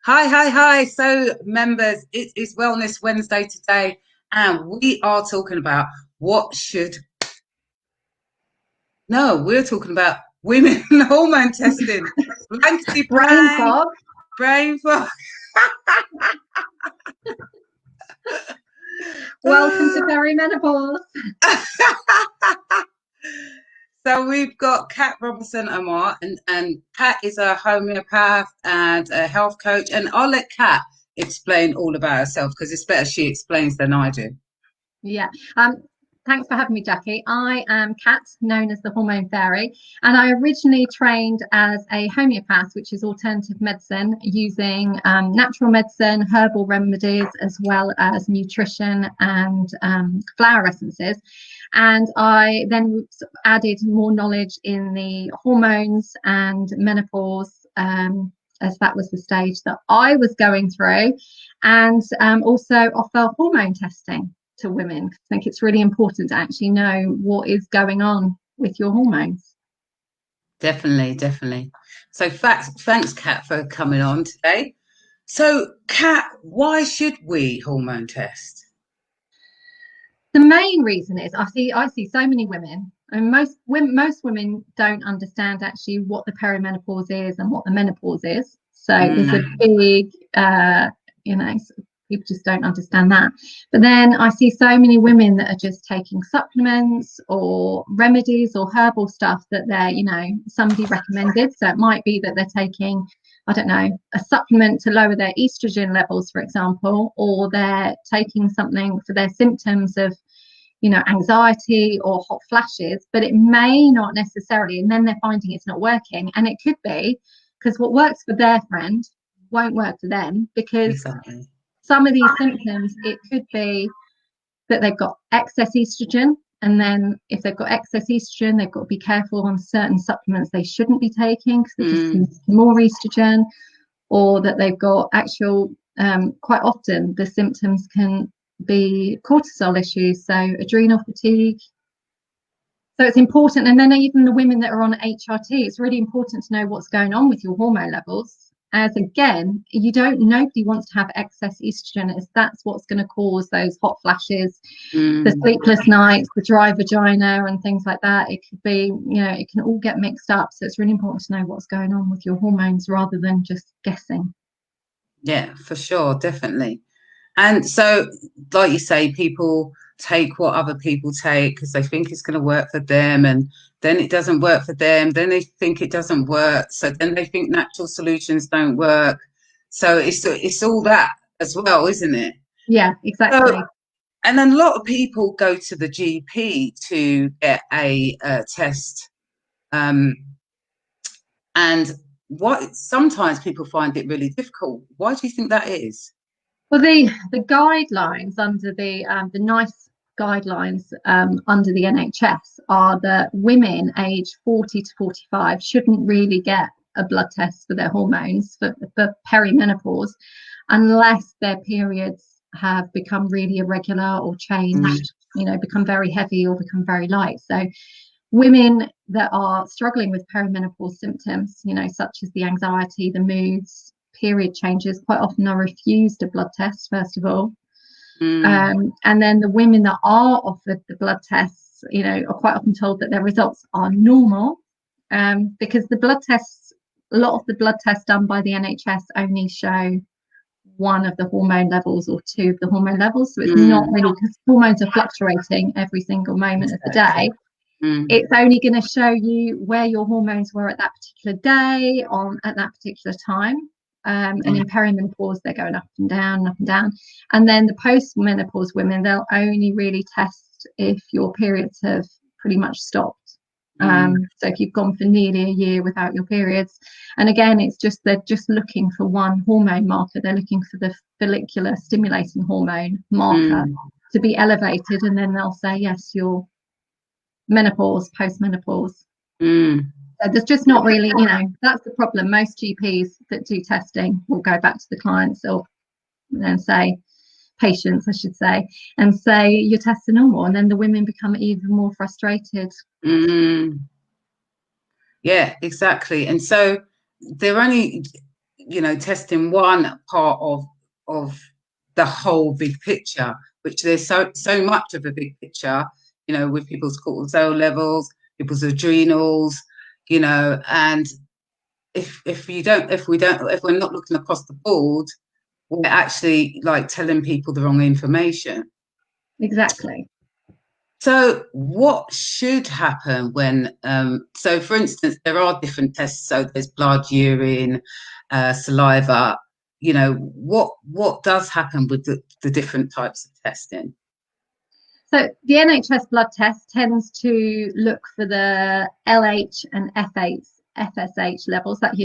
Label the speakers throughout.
Speaker 1: Hi, hi, hi. So, members, it is Wellness Wednesday today, and we are talking about what should. No, we're talking about women hormone testing. Blankety
Speaker 2: Brain
Speaker 1: blank,
Speaker 2: fog.
Speaker 1: brain fog.
Speaker 2: Welcome to perimenopause.
Speaker 1: So we've got Kat Robertson Amar, and Kat is a homeopath and a health coach. And I'll let Kat explain all about herself because it's better she explains than I do.
Speaker 2: Yeah. Thanks for having me, Jackie. I am Kat, known as the Hormone Fairy, and I originally trained as a homeopath, which is alternative medicine using natural medicine, herbal remedies, as well as nutrition and flower essences. And I then added more knowledge in the hormones and menopause. As that was the stage that I was going through, and also offer hormone testing to women. I think it's really important to actually know what is going on with your hormones.
Speaker 1: Definitely, definitely. So thanks, Kat, for coming on today. So, Kat, why should we hormone test?
Speaker 2: The main reason is I see so many women, and most women don't understand actually what the perimenopause is and what the menopause is. So there's a big, you know, people just don't understand that. But then I see so many women that are just taking supplements or remedies or herbal stuff that they're, somebody recommended. So it might be that they're taking, I don't know, a supplement to lower their estrogen levels, for example, or they're taking something for their symptoms of, anxiety or hot flashes, but it may not necessarily, and then they're finding it's not working. And it could be because what works for their friend won't work for them, because
Speaker 1: Exactly.
Speaker 2: some of these symptoms, it could be that they've got excess estrogen. And then if they've got excess estrogen, they've got to be careful on certain supplements they shouldn't be taking because they're just more estrogen, or that they've got actual, quite often the symptoms can be cortisol issues, so adrenal fatigue. So it's important. And then even the women that are on HRT, it's really important to know what's going on with your hormone levels. As again, nobody wants to have excess estrogen, as that's what's going to cause those hot flashes, the sleepless nights, the dry vagina, and things like that. It could be, it can all get mixed up. So it's really important to know what's going on with your hormones rather than just guessing.
Speaker 1: Yeah, for sure, definitely. And so, like you say, people take what other people take because they think it's going to work for them, and then it doesn't work for them. Then they think it doesn't work, so then they think natural solutions don't work. So it's all that as well, isn't it?
Speaker 2: Yeah, exactly.
Speaker 1: So, and then a lot of people go to the GP to get a test, um, and what sometimes people find it really difficult. Why do you think that is?
Speaker 2: Well, the guidelines under the NICE guidelines, under the NHS, are that women aged 40 to 45 shouldn't really get a blood test for their hormones for perimenopause unless their periods have become really irregular or changed, become very heavy or become very light. So women that are struggling with perimenopause symptoms, such as the anxiety, the moods, period changes, quite often are refused a blood test, first of all. And then the women that are offered the blood tests, are quite often told that their results are normal, because the blood tests, a lot of the blood tests done by the NHS only show one of the hormone levels or two of the hormone levels. So it's not really, because hormones are fluctuating every single moment of the day. It's only going to show you where your hormones were at that particular day, at that particular time. And in perimenopause, they're going up and down and up and down. And then the post-menopause women, they'll only really test if your periods have pretty much stopped. So if you've gone for nearly a year without your periods, and again, they're just looking for one hormone marker. They're looking for the follicular stimulating hormone marker to be elevated, and then they'll say, yes, you're menopause, post-menopause. So there's just not really, that's the problem. Most GPs that do testing will go back to the clients and say, patients, I should say, and say your tests are normal, and then the women become even more frustrated.
Speaker 1: Yeah, exactly. And so they're only testing one part of the whole big picture, which there's so much of a big picture, with people's cortisol levels, people's adrenals, and if we're not looking across the board, we're actually like telling people the wrong information.
Speaker 2: Exactly.
Speaker 1: So what should happen when, so for instance, there are different tests. So there's blood, urine, saliva, what does happen with the different types of testing?
Speaker 2: So the NHS blood test tends to look for the LH and FSH levels. That's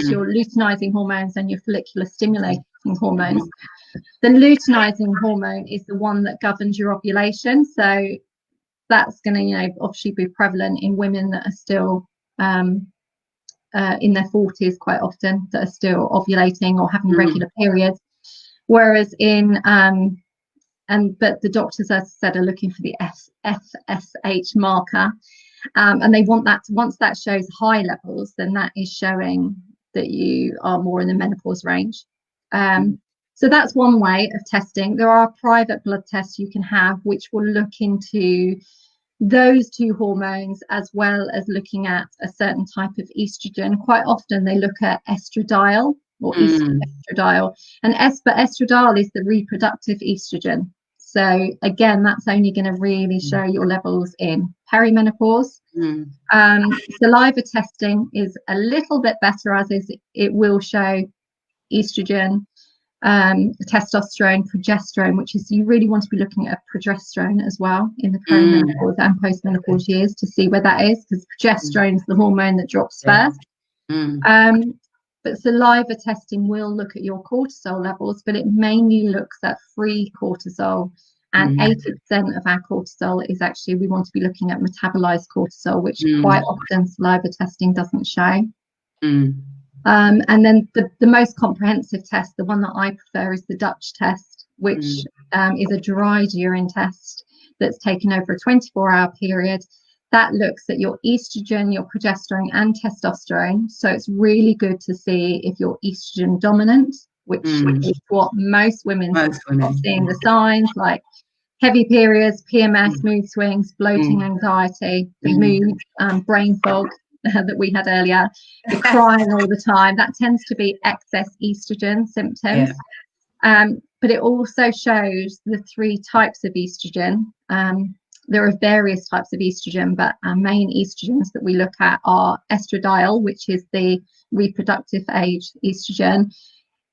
Speaker 2: your luteinizing hormones and your follicular stimulating hormones. The luteinizing hormone is the one that governs your ovulation. So that's going to, obviously be prevalent in women that are still in their 40s quite often, that are still ovulating or having regular periods. Whereas but the doctors, as I said, are looking for the FSH marker, and they want that. Once that shows high levels, then that is showing that you are more in the menopause range. So that's one way of testing. There are private blood tests you can have, which will look into those two hormones, as well as looking at a certain type of estrogen. Quite often they look at estradiol or estradiol, and estradiol is the reproductive estrogen. So again, that's only going to really show your levels in perimenopause. Saliva testing is a little bit better, as is it will show estrogen, testosterone, progesterone, which is, you really want to be looking at progesterone as well in the perimenopause and postmenopause years to see where that is, because progesterone is the hormone that drops first. But saliva testing will look at your cortisol levels, but it mainly looks at free cortisol, and 80% of our cortisol is actually, we want to be looking at metabolized cortisol, which quite often saliva testing doesn't show. And then the most comprehensive test, the one that I prefer, is the Dutch test, which is a dried urine test that's taken over a 24-hour period. That looks at your estrogen, your progesterone, and testosterone. So it's really good to see if you're estrogen dominant, which is what most women are seeing the signs, like heavy periods, PMS, mood swings, bloating, anxiety, the mood, brain fog that we had earlier, the crying all the time. That tends to be excess estrogen symptoms. But it also shows the three types of estrogen. There are various types of estrogen, but our main estrogens that we look at are estradiol, which is the reproductive age estrogen,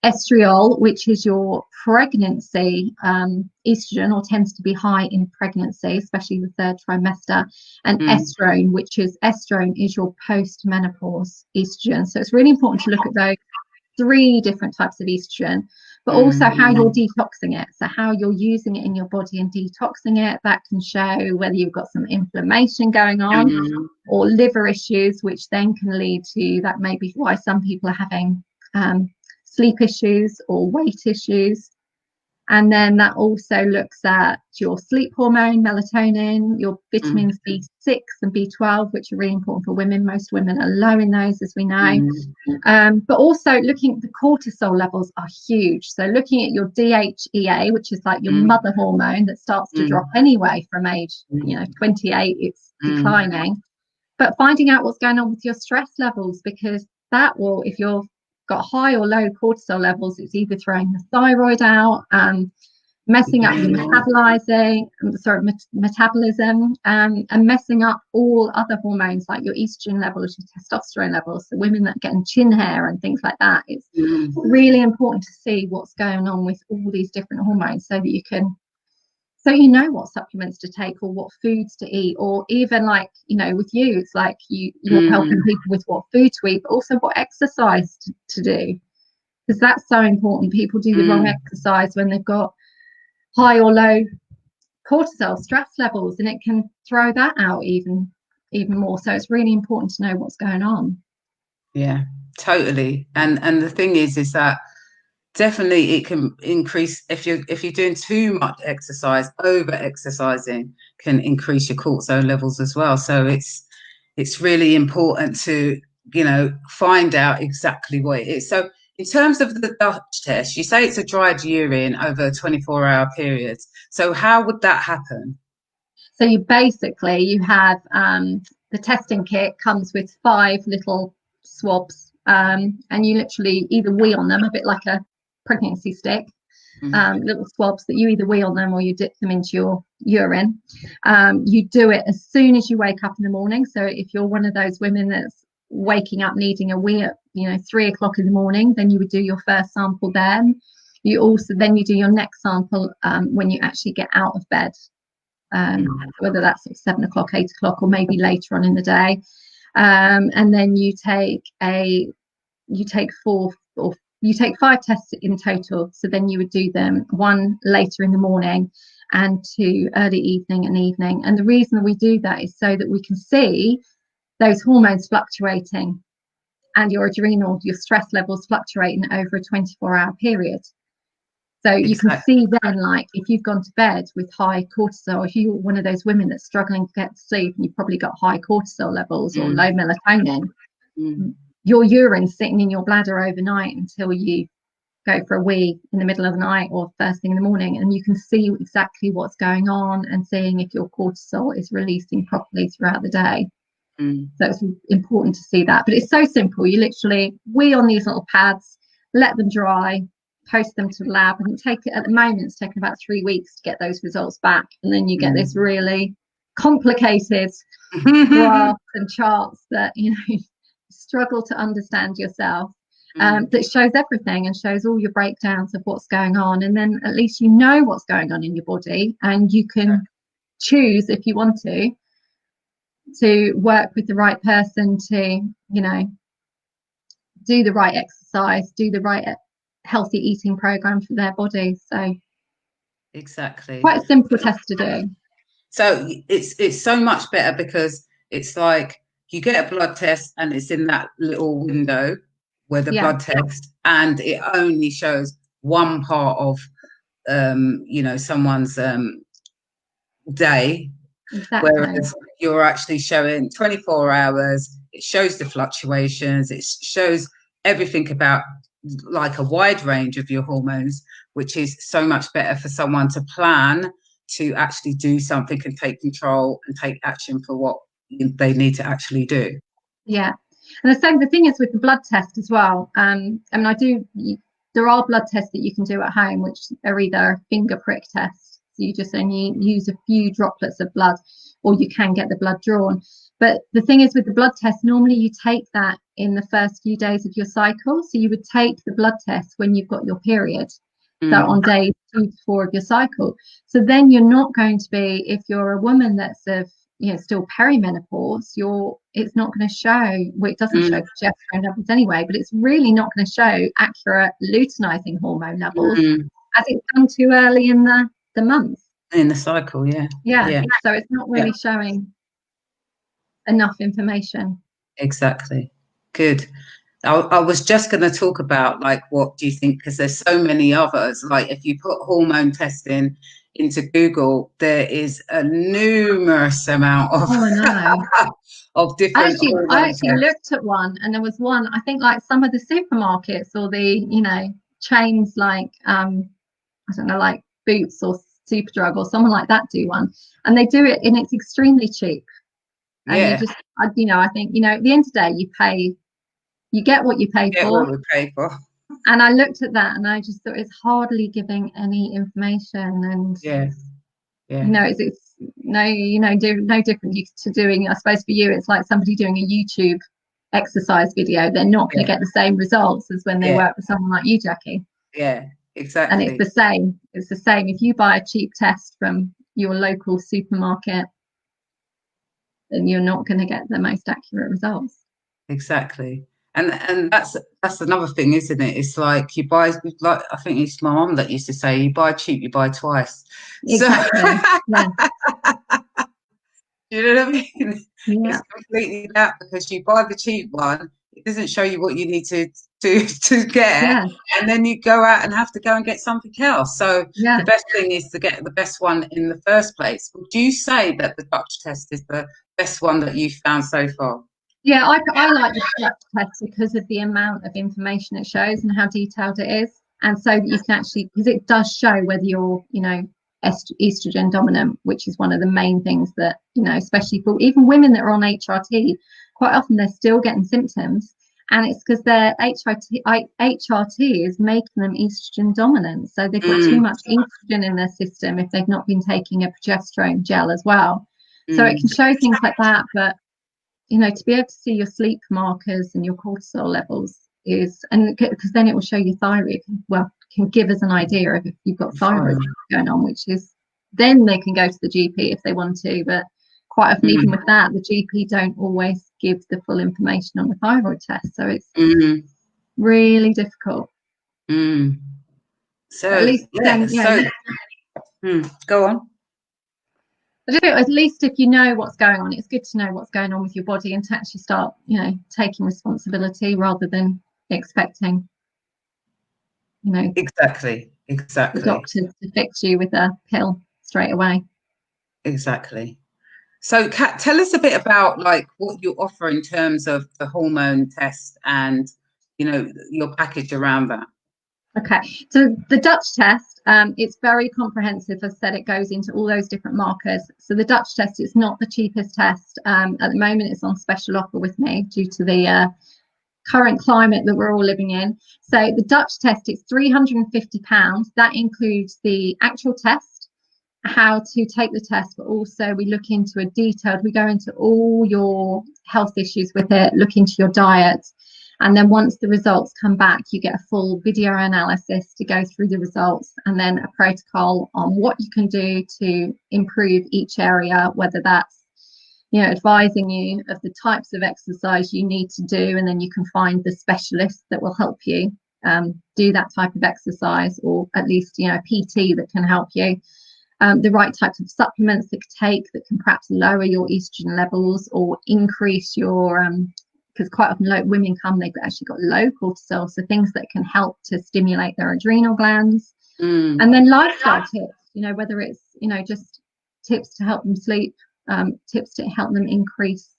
Speaker 2: estriol, which is your pregnancy estrogen, or tends to be high in pregnancy, especially the third trimester, and estrone, which is your post-menopause estrogen. So it's really important to look at those three different types of estrogen, but also how you're detoxing it. So how you're using it in your body and detoxing it, that can show whether you've got some inflammation going on or liver issues, which then can lead to, that may be why some people are having sleep issues or weight issues. And then that also looks at your sleep hormone, melatonin, your vitamins B6 and B12, which are really important for women. Most women are low in those, as we know. But also looking at the cortisol levels are huge. So looking at your DHEA, which is like your mother hormone that starts to drop anyway from age 28, it's declining. But finding out what's going on with your stress levels, because that will, if you're got high or low cortisol levels, it's either throwing the thyroid out, messing up your metabolism, and messing up all other hormones like your estrogen levels, your testosterone levels. So women that are getting chin hair and things like that, it's really important to see what's going on with all these different hormones, so that you can, so you know what supplements to take or what foods to eat, or even like, with you, it's like you're helping people with what food to eat, but also what exercise to do, because that's so important. People do the wrong exercise when they've got high or low cortisol stress levels, and it can throw that out even more. So it's really important to know what's going on.
Speaker 1: Yeah, totally. And the thing is that definitely it can increase, if you're doing too much exercise. Over exercising can increase your cortisol levels as well. So it's really important to find out exactly what it is. So In terms of the Dutch test, you say it's a dried urine over a 24-hour period. So how would that happen?
Speaker 2: So you have the testing kit comes with 5 little swabs, and you literally either wee on them, a bit like a pregnancy stick, little swabs that you either wee on them or you dip them into your urine. You do it as soon as you wake up in the morning. So if you're one of those women that's waking up needing a wee at 3 o'clock in the morning, then you would do your first sample then. You do your next sample when you actually get out of bed. Whether that's at 7 o'clock, 8 o'clock, or maybe later on in the day, and then you take 5 tests in total. So then you would do them 1 later in the morning and 2 early evening and evening. And the reason we do that is so that we can see those hormones fluctuating and your stress levels fluctuating over a 24-hour period. So you can see then, like, if you've gone to bed with high cortisol, if you're one of those women that's struggling to get to sleep and you've probably got high cortisol levels or low melatonin, your urine's sitting in your bladder overnight until you go for a wee in the middle of the night or first thing in the morning, and you can see exactly what's going on and seeing if your cortisol is releasing properly throughout the day. So it's important to see that. But it's so simple. You literally wee on these little pads, let them dry, post them to the lab, and at the moment it's taken about 3 weeks to get those results back, and then you get this really complicated graphs and charts that you struggle to understand yourself, that shows everything and shows all your breakdowns of what's going on, and then at least you know what's going on in your body, and you can choose, if you want to work with the right person to do the right exercise, do the right healthy eating program for their body. So quite a simple test to do.
Speaker 1: So it's so much better because it's like you get a blood test and it's in that little window where the blood test, and it only shows one part of someone's day. Whereas you're actually showing 24 hours, it shows the fluctuations, it shows everything about like a wide range of your hormones, which is so much better for someone to plan to actually do something and take control and take action for what they need to actually do.
Speaker 2: Yeah. And the thing is with the blood test as well, there are blood tests that you can do at home, which are either finger prick tests. So you just only use a few droplets of blood, or you can get the blood drawn. But the thing is with the blood test, normally you take that in the first few days of your cycle. So you would take the blood test when you've got your period. So on day 2 to 4 of your cycle. So then you're not going to be, if you're a woman that's still perimenopause, it's not going to show, well, it doesn't show progesterone levels anyway, but it's really not going to show accurate luteinizing hormone levels as it's done too early in the month.
Speaker 1: In the cycle, yeah.
Speaker 2: So it's not really showing enough information.
Speaker 1: Exactly. Good. I was just going to talk about, like, what do you think? Because there's so many others. Like, if you put hormone testing into Google, there is a numerous amount of of different.
Speaker 2: I actually looked at one, and there was one. I think like some of the supermarkets or the chains like I don't know, like Boots or Superdrug or someone like that do one, and they do it, and it's extremely cheap. And you just, I think at the end of the day, you get what you pay for.
Speaker 1: What we pay for.
Speaker 2: And I looked at that and I just thought it's hardly giving any information. And it's no different to doing, I suppose for you, it's like somebody doing a YouTube exercise video. They're not going to get the same results as when they work with someone like you, Jackie.
Speaker 1: Yeah, exactly.
Speaker 2: And it's the same. It's the same. If you buy a cheap test from your local supermarket, then you're not going to get the most accurate results.
Speaker 1: Exactly. And that's another thing, isn't it? It's like you buy, like I think it's my mum that used to say, you buy cheap, you buy twice.
Speaker 2: Exactly.
Speaker 1: You know what I mean?
Speaker 2: Yeah.
Speaker 1: It's completely that, because you buy the cheap one, it doesn't show you what you need to get, and then you go out and have to go and get something else. So the best thing is to get the best one in the first place. Would you say that the Dutch test is the best one that you've found so far?
Speaker 2: Yeah, I like the Dutch test because of the amount of information it shows and how detailed it is. And so that you can actually, because it does show whether you're, estrogen dominant, which is one of the main things that, especially for even women that are on HRT, quite often they're still getting symptoms. And it's because their HRT is making them estrogen dominant. So they've got too much estrogen in their system if they've not been taking a progesterone gel as well. So it can show things like that. But to be able to see your sleep markers and your cortisol levels and because then it will show your thyroid, can give us an idea of if you've got thyroid going on, which is then they can go to the GP if they want to. But quite often, even with that, the GP don't always give the full information on the thyroid test. So it's really difficult.
Speaker 1: So
Speaker 2: at least
Speaker 1: go on.
Speaker 2: At least if you know what's going on, it's good to know what's going on with your body and to actually start, taking responsibility rather than expecting,
Speaker 1: exactly
Speaker 2: the doctor to fix you with a pill straight away.
Speaker 1: Exactly. So Kat, tell us a bit about like what you offer in terms of the hormone test and your package around that.
Speaker 2: Okay, so the Dutch test, it's very comprehensive. As I said, it goes into all those different markers. So the Dutch test is not the cheapest test. At the moment, it's on special offer with me due to the current climate that we're all living in. So the Dutch test is £350. That includes the actual test, how to take the test, but also we look into we go into all your health issues with it, look into your diet. And then once the results come back, you get a full video analysis to go through the results and then a protocol on what you can do to improve each area, whether that's, advising you of the types of exercise you need to do. And then you can find the specialist that will help you do that type of exercise, or at least, a PT that can help you. The right types of supplements that take that can perhaps lower your estrogen levels or increase your because quite often women they've actually got low cortisol, so things that can help to stimulate their adrenal glands. And then lifestyle tips, whether it's just tips to help them sleep, tips to help them increase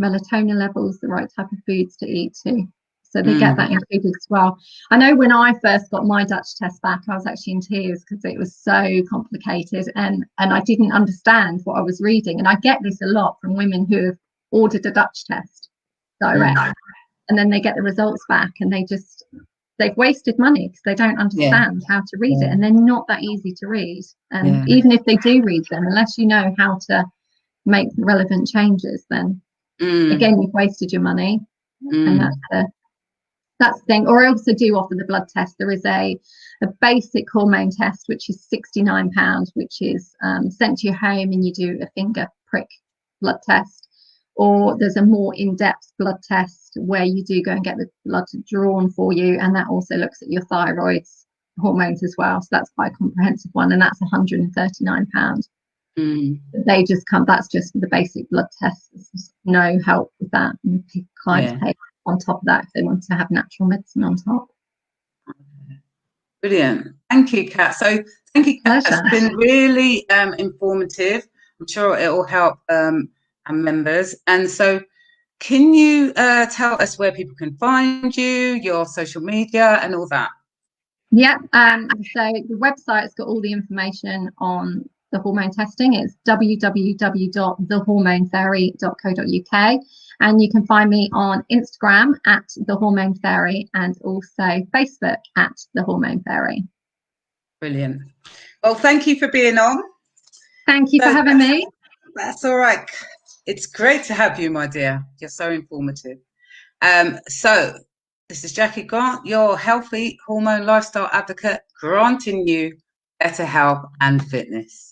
Speaker 2: melatonin levels, the right type of foods to eat too. So they get that included as well. I know when I first got my Dutch test back, I was actually in tears because it was so complicated and I didn't understand what I was reading. And I get this a lot from women who have ordered a Dutch test direct and then they get the results back and they've wasted money because they don't understand how to read it, and they're not that easy to read. And even if they do read them, unless you know how to make the relevant changes, then again, you've wasted your money. And that's the thing. Or I also do offer the blood test. There is a basic hormone test, which is £69, which is sent to your home and you do a finger prick blood test. Or there's a more in-depth blood test where you do go and get the blood drawn for you, and that also looks at your thyroid's hormones as well. So that's quite a comprehensive one, and that's £139. They just that's just for the basic blood test. There's no help with that, and clients pay on top of that if they want to have natural medicine on top.
Speaker 1: Brilliant. Thank you, Kat. So thank you, Kat. It's been really informative. I'm sure it will help our members. And so can you tell us where people can find you, your social media and all that?
Speaker 2: Yeah. So the website's got all the information on the hormone testing. It's www.thehormonefairy.co.uk, and you can find me on Instagram at the Hormone Fairy and also Facebook at the Hormone Fairy.
Speaker 1: Brilliant. Well, thank you for being on.
Speaker 2: Thank you for having me.
Speaker 1: That's all right. It's great to have you, my dear. You're so informative. So this is Jackie Grant, your healthy hormone lifestyle advocate, granting you better health and fitness.